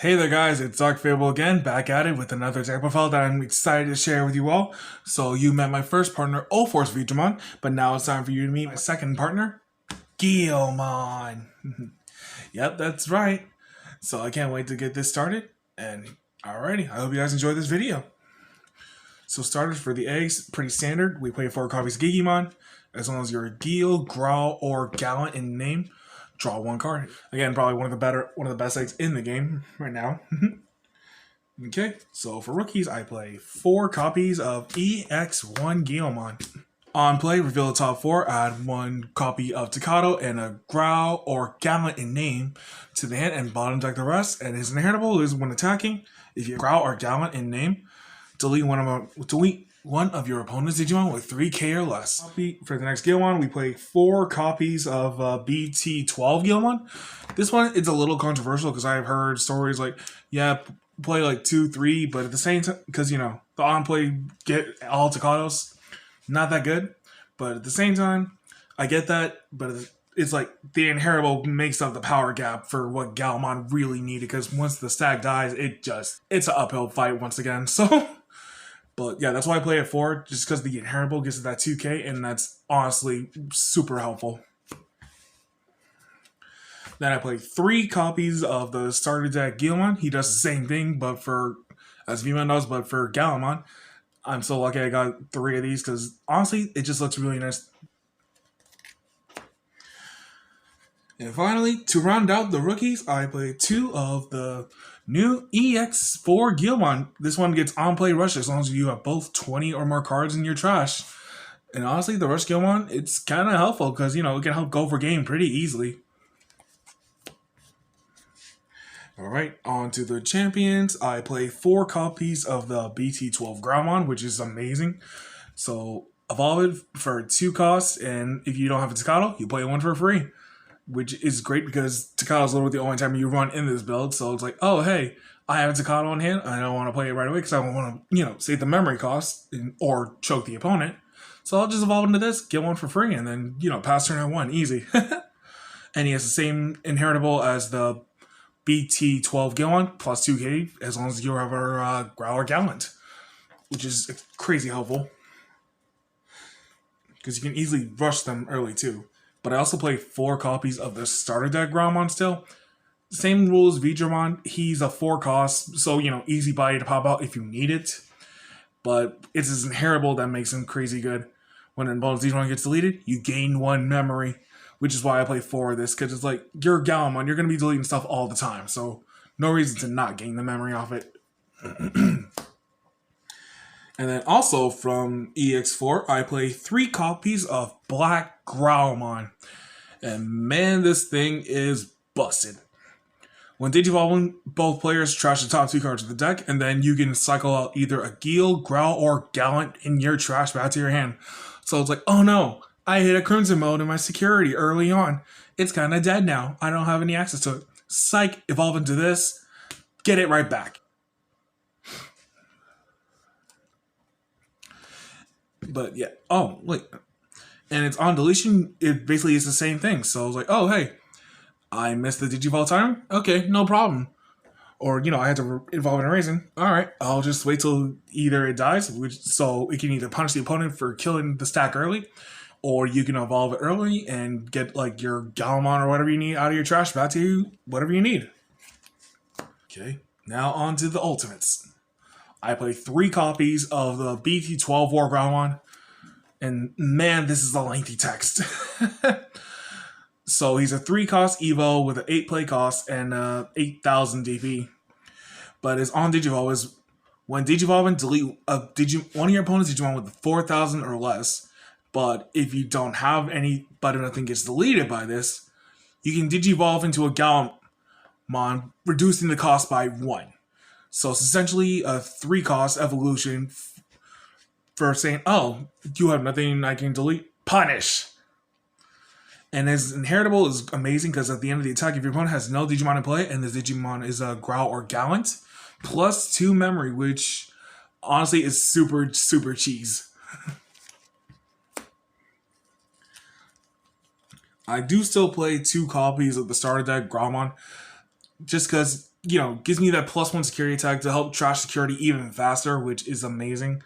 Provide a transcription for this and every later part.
Hey there guys, it's Dark Fable again, back at it with another deck profile that I'm excited to share with you all. So you met my first partner, UlforceVeeDranon, but now it's time for you to meet my second partner, Guilmon. Yep, that's right. So I can't wait to get this started, and alrighty, I hope you guys enjoy this video. So starters for the eggs, pretty standard. We play 4 copies of Digimon, as long as you're a Gil, Growl, or Gallant in name. Draw 1 card. Again, probably one of the best eggs in the game right now. Okay, so for rookies, I play 4 copies of EX1 Guilmon. On play, reveal the top 4, add 1 copy of Tocado and a Growl or Gallant in name to the hand, and bottom deck the rest. And his inheritable is when attacking, if you Growl or Gallant in name, delete one of your opponent's Digimon with 3k or less. For the next Guilmon, we play 4 copies of BT12 Guilmon. This one, it's a little controversial because I've heard stories like, yeah, play like 2, 3, but at the same time, because, you know, the on-play get all Tocados, not that good. But at the same time, I get that, but it's like the inheritable makes up the power gap for what Gallantmon really needed, because once the stack dies, it's an uphill fight once again. So... But yeah, that's why I play it 4, just because the inheritable gives it that 2k, and that's honestly super helpful. Then I play 3 copies of the starter deck Guilmon. He does the same thing, but as Veemon does, but for Gallantmon. I'm so lucky I got 3 of these, because honestly, it just looks really nice. And finally, to round out the rookies, I play 2 of the new EX4 Guilmon. This one gets on-play rush as long as you have both 20 or more cards in your trash. And honestly, the rush Guilmon, it's kind of helpful because, you know, it can help go for game pretty easily. Alright, on to the champions. I play 4 copies of the BT12 Groundmon, which is amazing. So, evolve it for 2 costs, and if you don't have a Tocado, you play 1 for free. Which is great because Tocado is literally the only time you run in this build. So it's like, oh, hey, I have a Tocado on hand. I don't want to play it right away because I don't want to, you know, save the memory cost or choke the opponent. So I'll just evolve into this, get 1 for free, and then, you know, pass turn at 1. Easy. And he has the same inheritable as the BT12 Guilmon, plus 2k, as long as you have a Growl or Gallant. Which is crazy helpful. Because you can easily rush them early, too. But I also play 4 copies of the starter deck Groundmon still. Same rules as Veedramon. He's a 4 cost, so, you know, easy body to pop out if you need it. But it's his inheritable that makes him crazy good. When an opponent's Digimon gets deleted, you gain 1 memory. Which is why I play 4 of this, because it's like, you're Gallantmon, you're going to be deleting stuff all the time. So, no reason to not gain the memory off it. And then also from EX4, I play 3 copies of Black Growlmon. And man, this thing is busted. When Digivolving, both players trash the top 2 cards of the deck, and then you can cycle out either a Gil, Growl, or Gallant in your trash back to your hand. So it's like, oh no, I hit a Crimson mode in my security early on. It's kind of dead now. I don't have any access to it. Psych, evolve into this, get it right back. But yeah, oh, wait. And it's on deletion, it basically is the same thing. So I was like, oh, hey, I missed the Digivolve time? Okay, no problem. Or, you know, I had to evolve in a raisin. Alright, I'll just wait till either it dies, so it can either punish the opponent for killing the stack early, or you can evolve it early and get, like, your Gallantmon or whatever you need out of your trash back to you, whatever you need. Okay, now on to the ultimates. I play 3 copies of the BT12 War Groundmon. And man, this is a lengthy text. So he's a 3 cost Evo with an 8 play cost and 8,000 DP. But his on Digivolve is when Digivolving, delete one of your opponent's Digimon with 4,000 or less. But if you don't have any, but nothing gets deleted by this, you can Digivolve into a Gallantmon, reducing the cost by 1. So it's essentially a 3 cost evolution for saying, oh, you have nothing I can delete. Punish! And his inheritable is amazing because at the end of the attack, if your opponent has no Digimon in play and the Digimon is a Growl or Gallant, plus 2 memory, which honestly is super, super cheese. I do still play 2 copies of the starter deck Groundmon, just because gives me that +1 security attack to help trash security even faster, which is amazing.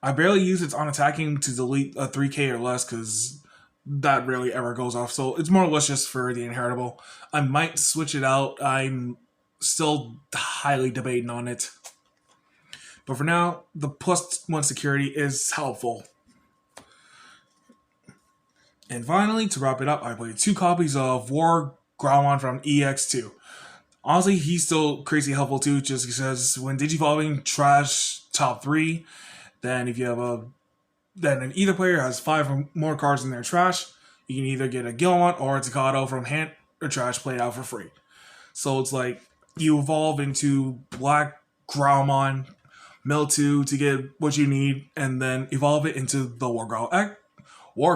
I barely use its on attacking to delete a 3k or less because that rarely ever goes off. So it's more or less just for the inheritable. I might switch it out. I'm still highly debating on it. But for now, the +1 security is helpful. And finally, to wrap it up, I played 2 copies of War Guilmon from EX2. Honestly, he's still crazy helpful too, just because when digivolving trash top 3, then if you have then either player has 5 or more cards in their trash, you can either get a Guilmon or a Tocado from hand or trash played out for free. So it's like you evolve into Black Guilmon, Mill 2 to get what you need, and then evolve it into the War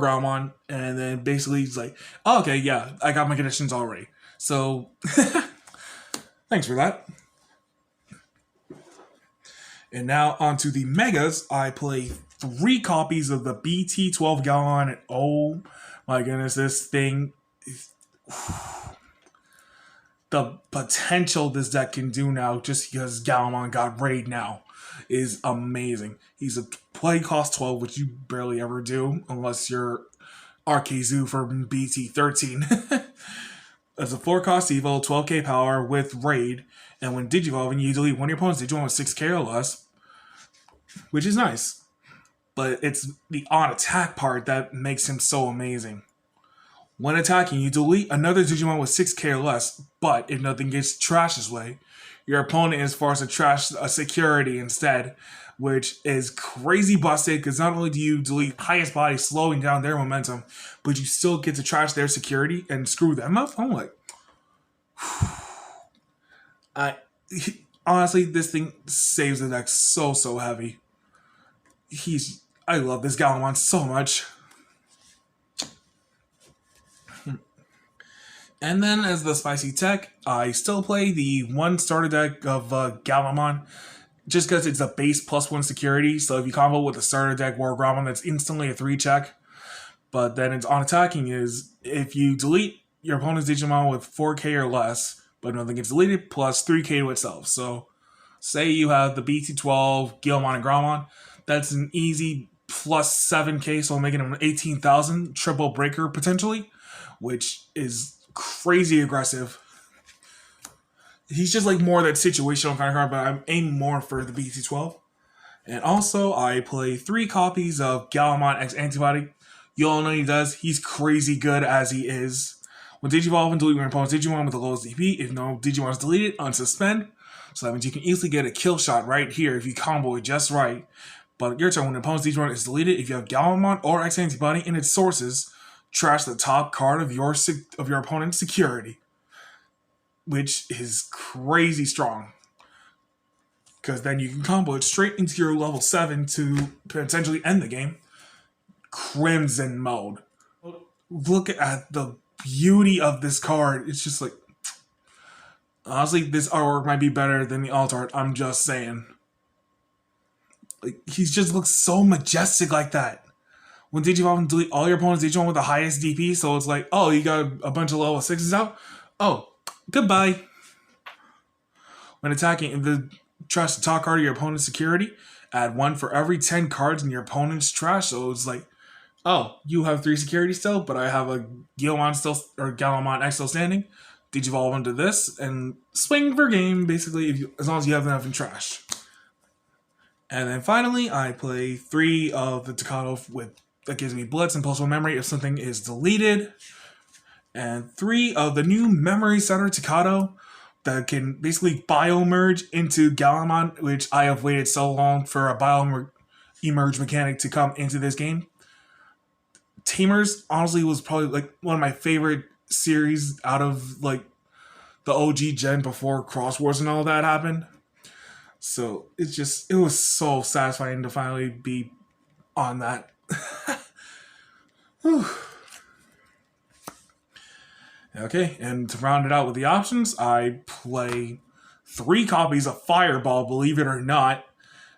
Guilmon, and then basically it's like, oh, okay, yeah, I got my conditions already. So thanks for that. And now onto the Megas. I play 3 copies of the BT12 Gallantmon, and oh my goodness, this thing, the potential this deck can do now, just because Gallantmon got raid now, is amazing. He's a play cost 12, which you barely ever do unless you're RK-Zoo from BT13. As a 4 cost Evo, 12k power with raid, and when digivolving, you delete one of your opponent's Digimon with 6k or less, which is nice. But it's the on attack part that makes him so amazing. When attacking, you delete another Digimon with 6k or less, but if nothing gets trashed this way, your opponent is forced to trash a security instead, which is crazy busted because not only do you delete highest body, slowing down their momentum, but you still get to trash their security and screw them up. I'm like, honestly, this thing saves the deck so heavy. I love this Gallantmon so much. And then as the spicy tech, I still play the 1 starter deck of Gallantmon, just because it's a base +1 security. So if you combo with a starter deck War Guilmon, that's instantly a 3 check. But then it's on attacking is if you delete your opponent's Digimon with 4k or less, but nothing gets deleted, plus 3k to itself. So say you have the BT12, Guilmon, and Guilmon, that's an easy plus 7k, so making him an 18,000 triple breaker potentially, which is crazy aggressive. He's just like more that situational kind of card, but I'm aiming more for the BT12. And also, I play 3 copies of Gallantmon X Antibody. You all know he does. He's crazy good as he is. When Digivolve and delete your opponent's Digimon with the lowest DP, if no Digimon is deleted, unsuspend. So that means you can easily get a kill shot right here if you combo it just right. But your turn, when the opponent's Digimon is deleted, if you have Gallantmon or X Antibody in its sources, trash the top card of your opponent's security, which is crazy strong. Because then you can combo it straight into your level 7 to potentially end the game. Crimson mode. Look at the beauty of this card. It's just like, honestly, this artwork might be better than the alt art. I'm just saying. Like, he just looks so majestic like that. When Digivolve and delete all your opponent's Digimon with the highest DP, so it's like, oh, you got a bunch of level 6s out? Oh, goodbye. When attacking, if the trash the top card of your opponent's security, add 1 for every 10 cards in your opponent's trash. So it's like, oh, you have 3 security still, but I have a Guilmon still, or Gallantmon X still standing. Digivolve into this and swing for game, basically, as long as you have enough in trash. And then finally, I play 3 of the Tocado that gives me Blitz and Pulseful Memory if something is deleted. And 3 of the new Memory Center Tocado that can basically bio-merge into Gallantmon, which I have waited so long for a bio-emerge mechanic to come into this game. Tamers, honestly, was probably like one of my favorite series out of like the OG gen before Cross Wars and all that happened. So it was so satisfying to finally be on that. Okay, and to round it out with the options, I play 3 copies of Fireball, believe it or not,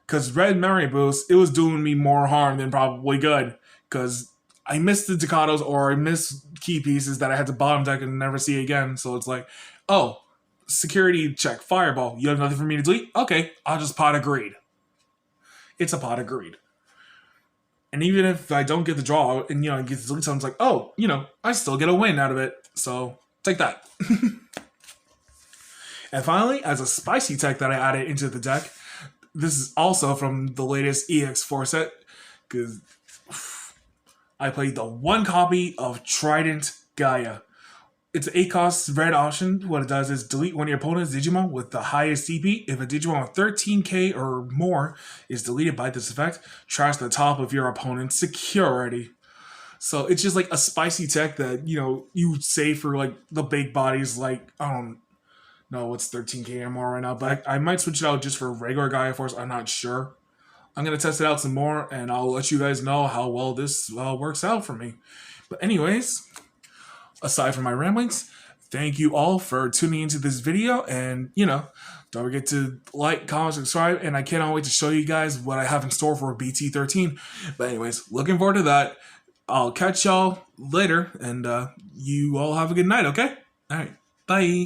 because Red Memory Boost, it was doing me more harm than probably good, because I missed the Tocados or I missed key pieces that I had to bottom deck and never see again. So it's like, oh, security check, fireball. You have nothing for me to delete? Okay, I'll just pot of greed. It's a pot of greed. And even if I don't get the draw and, I get to delete something, it's like, oh, I still get a win out of it. So take that. And finally, as a spicy tech that I added into the deck, this is also from the latest EX4 set, because I played the one copy of Trident Gaia. It's an 8-cost red option. What it does is delete one of your opponent's Digimon with the highest CP. If a Digimon with 13k or more is deleted by this effect, trash the top of your opponent's security. So it's just like a spicy tech that, you save for like the big bodies like, I don't know what's 13k or more right now, but I might switch it out just for regular Gaia Force. I'm not sure. I'm going to test it out some more, and I'll let you guys know how well this works out for me. But anyways, aside from my ramblings, thank you all for tuning into this video, and don't forget to like, comment, subscribe, and I cannot wait to show you guys what I have in store for BT13. But anyways, looking forward to that. I'll catch y'all later, and you all have a good night, okay? All right, bye.